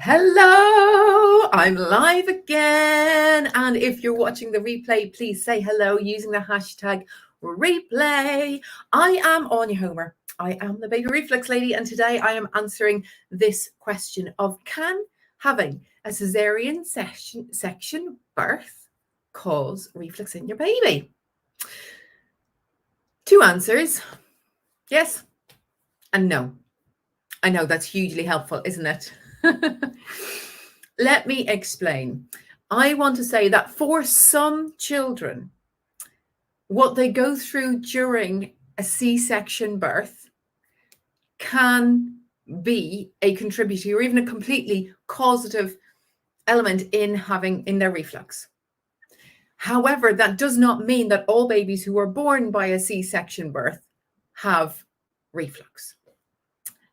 Hello, I'm live again. And if you're watching the replay, please say hello using the hashtag replay. I am Áine Homer. I am the Baby Reflux Lady, and today I am answering this question of can having a caesarean section birth cause reflux in your baby? Two answers, yes and no. I know that's hugely helpful, isn't it? Let me explain. I want to say that for some children, what they go through during a C-section birth can be a contributor or even a completely causative element in their reflux. However, that does not mean that all babies who are born by a C-section birth have reflux.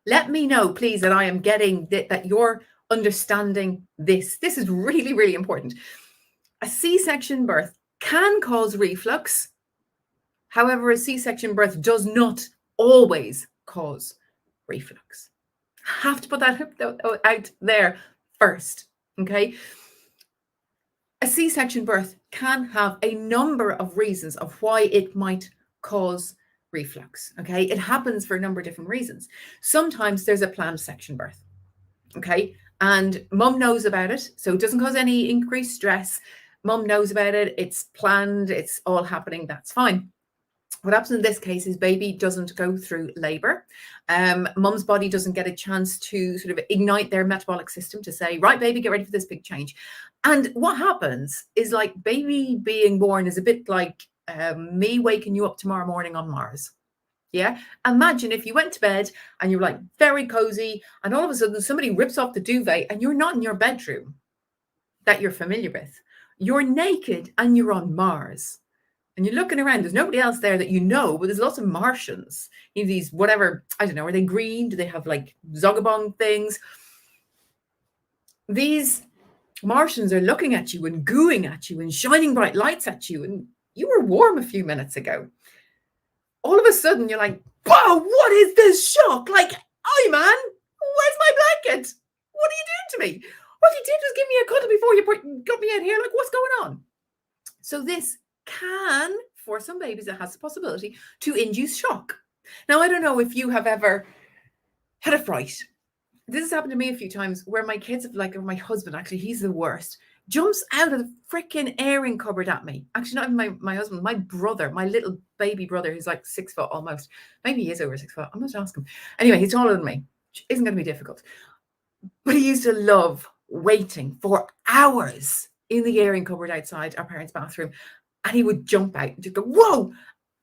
Let me know, please, that I am getting that you're understanding this. This is really, really important. A C-section birth can cause reflux. However, a C-section birth does not always cause reflux. I have to put that out there first, okay? A C-section birth can have a number of reasons of why it might cause reflux, okay? It happens for a number of different reasons. Sometimes there's a planned section birth, okay? And mum knows about it, so it doesn't cause any increased stress. Mum knows about it, it's planned, it's all happening, that's fine. What happens in this case is baby doesn't go through labor. Mum's body doesn't get a chance to sort of ignite their metabolic system to say, right, baby, get ready for this big change. And what happens is like baby being born is a bit like me waking you up tomorrow morning on Mars. Yeah. Imagine if you went to bed and you're like very cozy and all of a sudden somebody rips off the duvet and you're not in your bedroom that you're familiar with. You're naked and you're on Mars. And you're looking around, there's nobody else there that you know, but there's lots of Martians. You know, these whatever, I don't know, are they green? Do they have like zogabong things? These Martians are looking at you and gooing at you and shining bright lights at you. And you were warm a few minutes ago. All of a sudden, you're like, wow, what is this shock? Like, oh, man, where's my blanket? What are you doing to me? What you did was give me a cuddle before you got me out here. Like, what's going on? So this can, for some babies, it has the possibility to induce shock. Now, I don't know if you have ever had a fright. This has happened to me a few times where my kids have or my husband, actually, he's the worst, jumps out of the freaking airing cupboard at me. Actually, not even my husband, my brother, my little baby brother, who's like 6 foot almost. Maybe he is over 6 foot. I'm going to ask him. Anyway, he's taller than me, which isn't going to be difficult. But he used to love waiting for hours in the airing cupboard outside our parents' bathroom. And he would jump out and just go, whoa!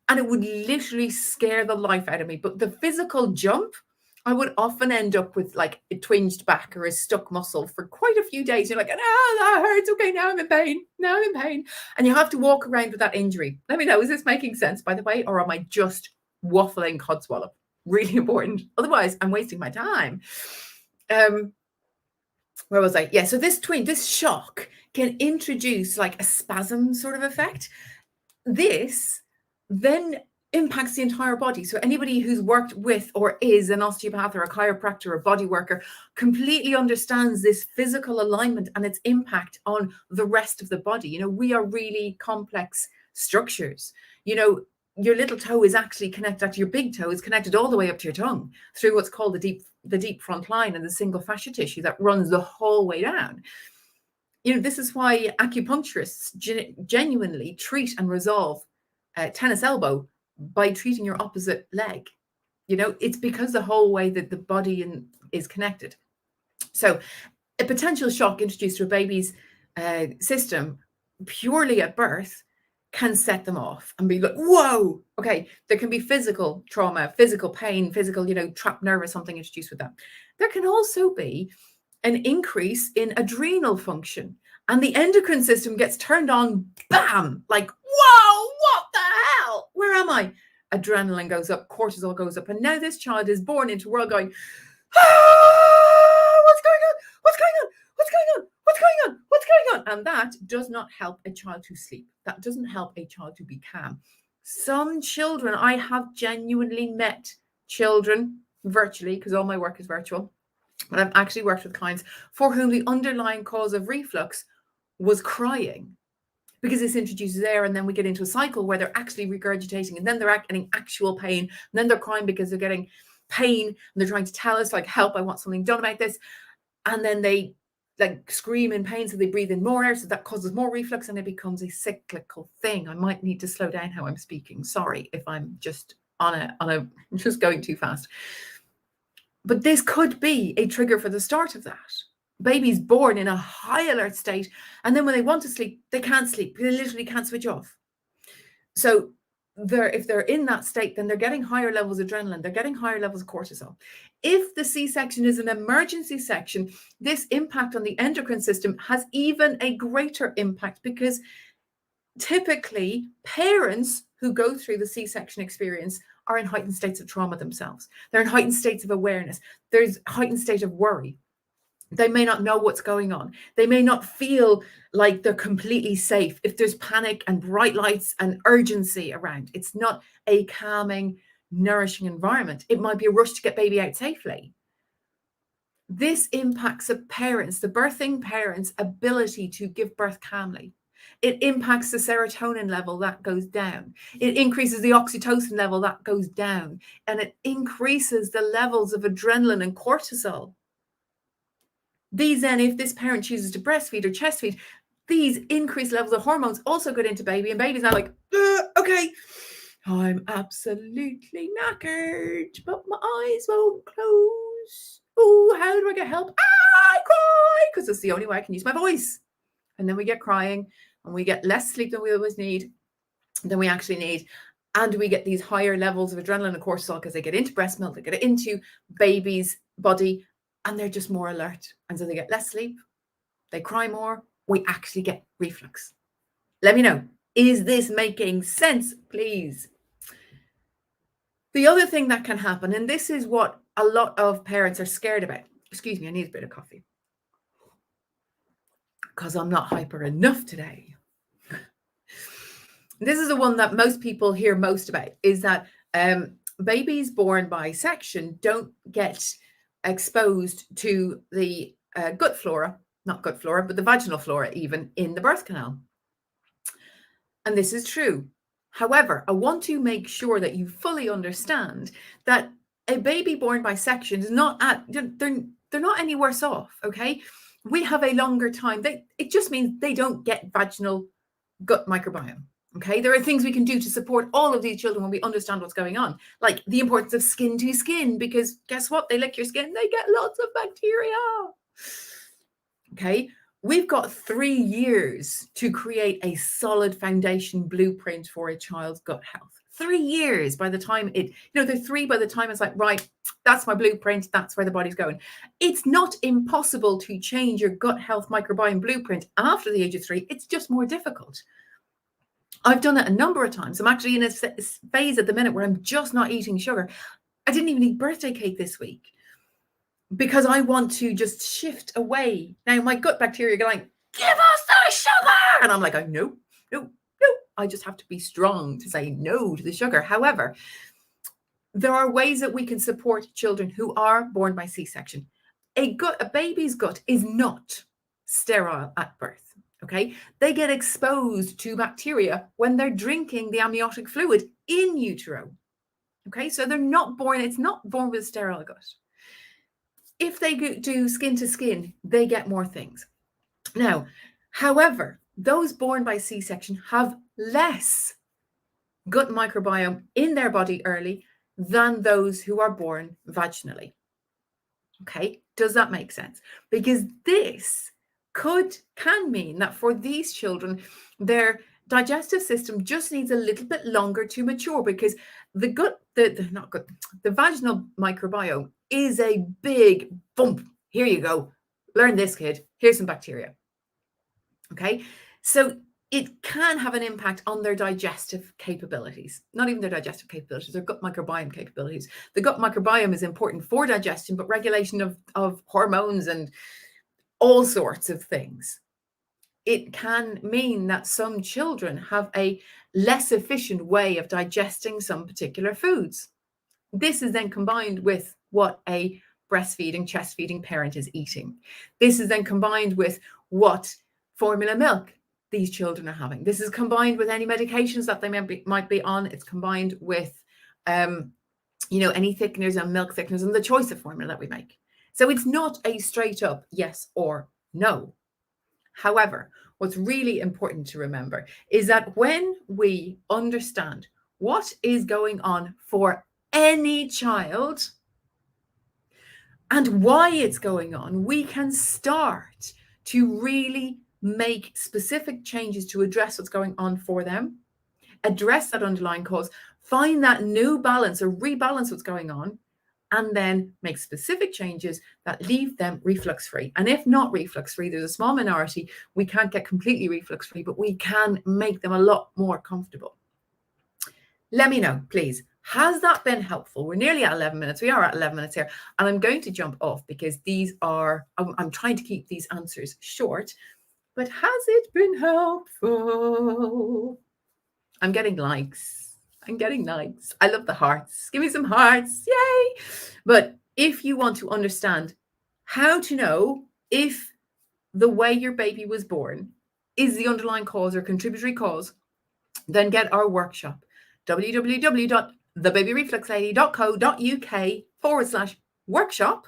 And it would literally scare the life out of me. But the physical jump, I would often end up with like a twinged back or a stuck muscle for quite a few days. You're like, that hurts. Okay, now I'm in pain. Now I'm in pain. And you have to walk around with that injury. Let me know, is this making sense, by the way? Or am I just waffling codswallop? Really important. Otherwise, I'm wasting my time. Where was I? Yeah, so this shock can introduce like a spasm sort of effect. This then impacts the entire body. So anybody who's worked with or is an osteopath or a chiropractor or a body worker completely understands this physical alignment and its impact on the rest of the body. You know, we are really complex structures. You know, your little toe is actually connected, your big toe is connected all the way up to your tongue through what's called the deep front line and the single fascia tissue that runs the whole way down. You know, this is why acupuncturists genuinely treat and resolve tennis elbow by treating your opposite leg. You know, it's because the whole way that the body is connected. So a potential shock introduced to a baby's system purely at birth can set them off and be like, whoa, okay, there can be physical trauma, physical pain, physical, you know, trapped nerve or something introduced with that. There can also be an increase in adrenal function and the endocrine system gets turned on, bam, like, whoa, what the hell? Where am I? Adrenaline goes up, cortisol goes up, and now this child is born into a world going, what's going on? What's going on? What's going on? What's going on? What's going on? And that does not help a child to sleep. That doesn't help a child to be calm. Some children, I have genuinely met children virtually, because all my work is virtual, But I've actually worked with clients for whom the underlying cause of reflux was crying, because this introduces air, and then we get into a cycle where they're actually regurgitating, and then they're getting actual pain, and then they're crying because they're getting pain, and they're trying to tell us, like, help, I want something done about this. And then they like scream in pain, so they breathe in more air, so that causes more reflux, and it becomes a cyclical thing. I might need to slow down how I'm speaking. Sorry if I'm just just going too fast. But this could be a trigger for the start of that. Baby's born in a high alert state, and then when they want to sleep, they can't sleep. They literally can't switch off. So if they're in that state, then they're getting higher levels of adrenaline, they're getting higher levels of cortisol. If the C-section is an emergency section, this impact on the endocrine system has even a greater impact, because typically parents who go through the C-section experience are in heightened states of trauma themselves. They're in heightened states of awareness. There's a heightened state of worry. They may not know what's going on. They may not feel like they're completely safe if there's panic and bright lights and urgency around. It's not a calming, nourishing environment. It might be a rush to get baby out safely. This impacts the birthing parents' ability to give birth calmly. It impacts the serotonin level, that goes down. It increases the oxytocin level, that goes down. And it increases the levels of adrenaline and cortisol. These then, if this parent chooses to breastfeed or chest feed, these increased levels of hormones also get into baby, and baby's now like, okay, I'm absolutely knackered, but my eyes won't close. Oh, how do I get help? I cry, because it's the only way I can use my voice. And then we get crying, and we get less sleep than we always need, than we actually need. And we get these higher levels of adrenaline and cortisol because they get into breast milk, they get into baby's body, and they're just more alert. And so they get less sleep, they cry more, we actually get reflux. Let me know, is this making sense, please? The other thing that can happen, and this is what a lot of parents are scared about. Excuse me, I need a bit of coffee, because I'm not hyper enough today. This is the one that most people hear most about, is that babies born by section don't get exposed to the gut flora, not gut flora, but the vaginal flora even in the birth canal. And this is true. However, I want to make sure that you fully understand that a baby born by section is not they're not any worse off, okay? We have a longer time. It just means they don't get vaginal gut microbiome. Okay, there are things we can do to support all of these children when we understand what's going on, like the importance of skin to skin, because guess what? They lick your skin, they get lots of bacteria. Okay, we've got 3 years to create a solid foundation blueprint for a child's gut health. 3 years by the time they're 3 by the time it's like, right, that's my blueprint, that's where the body's going. It's not impossible to change your gut health microbiome blueprint after the age of 3. It's just more difficult. I've done it a number of times. I'm actually in a phase at the minute where I'm just not eating sugar. I didn't even eat birthday cake this week because I want to just shift away. Now, my gut bacteria are going, give us the sugar. And I'm like, no. I just have to be strong to say no to the sugar. However, there are ways that we can support children who are born by C-section. A baby's gut is not sterile at birth. Okay, they get exposed to bacteria when they're drinking the amniotic fluid in utero. Okay, so they're not born, it's not born with a sterile gut. If they do skin to skin, they get more things. Now, however, those born by C-section have less gut microbiome in their body early than those who are born vaginally. Okay, does that make sense? Because this can mean that for these children, their digestive system just needs a little bit longer to mature, because the vaginal microbiome is a big bump. Here you go. Learn this, kid. Here's some bacteria. Okay, so it can have an impact on their digestive capabilities, not even their digestive capabilities, their gut microbiome capabilities. The gut microbiome is important for digestion, but regulation of hormones and all sorts of things. It can mean that some children have a less efficient way of digesting some particular foods. This is then combined with what a breastfeeding, chest feeding parent is eating. This is then combined with what formula milk these children are having. This is combined with any medications that they might be on. It's combined with, any thickeners and milk thickeners and the choice of formula that we make. So it's not a straight up yes or no. However, what's really important to remember is that when we understand what is going on for any child and why it's going on, we can start to really make specific changes to address what's going on for them, address that underlying cause, find that new balance or rebalance what's going on, and then make specific changes that leave them reflux free. And if not reflux free, there's a small minority, we can't get completely reflux free, but we can make them a lot more comfortable. Let me know, please. Has that been helpful? We're nearly at 11 minutes. We are at 11 minutes here. And I'm going to jump off because I'm trying to keep these answers short. But has it been helpful? I'm getting likes. I love the hearts. Give me some hearts. Yay. But if you want to understand how to know if the way your baby was born is the underlying cause or contributory cause, then get our workshop, www.thebabyrefluxlady.co.uk/workshop.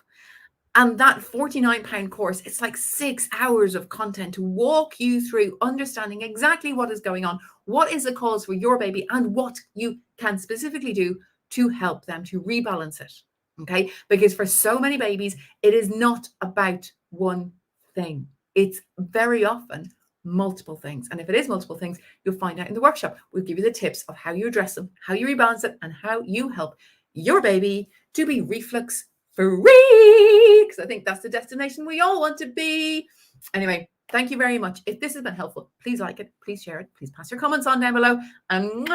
And that £49 course, it's like 6 hours of content to walk you through understanding exactly what is going on, what is the cause for your baby, and what you can specifically do to help them to rebalance it. Okay? Because for so many babies, it is not about one thing. It's very often multiple things. And if it is multiple things, you'll find out in the workshop. We'll give you the tips of how you address them, how you rebalance it, and how you help your baby to be reflux free, because I think that's the destination we all want to be. Anyway, thank you very much. If this has been helpful, please like it, please share it, please pass your comments on down below, and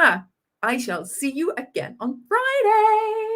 I shall see you again on Friday.